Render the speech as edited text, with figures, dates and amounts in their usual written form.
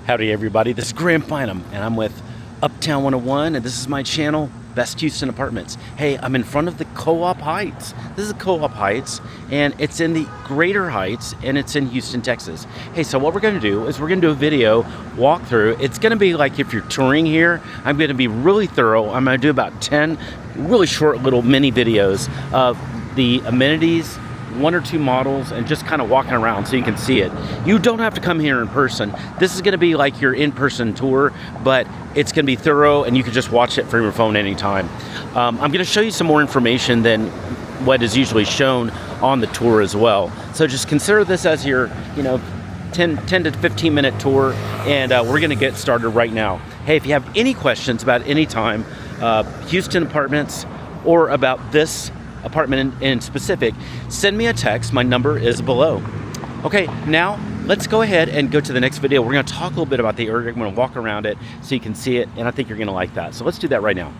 Howdy everybody, this is Graham Bynum and I'm with Uptown 101 and this is my channel, Best Houston Apartments. Hey, I'm in front of the Coop Heights. This is Coop Heights and it's in the Greater Heights and it's in Houston, Texas. Hey, so what we're gonna do is we're gonna do a video walkthrough. It's gonna be like if you're touring here, I'm gonna be really thorough. I'm gonna do about 10 really short little mini videos of the amenities, one or two models, and just kind of walking around so you can see it. You don't have to come here in person. This is going to be like your in-person tour, but it's going to be thorough and you can just watch it from your phone anytime. I'm going to show you some more information than what is usually shown on the tour as well. So just consider this as your 10 to 15 minute tour, and we're going to get started right now. Hey, if you have any questions about any time, Houston Apartments, or about this apartment in specific, send me a text. My number is below. Okay, now let's go ahead and go to the next video. We're going to talk a little bit about the area. I'm going to walk around it so you can see it, and I think you're going to like that. So let's do that right now.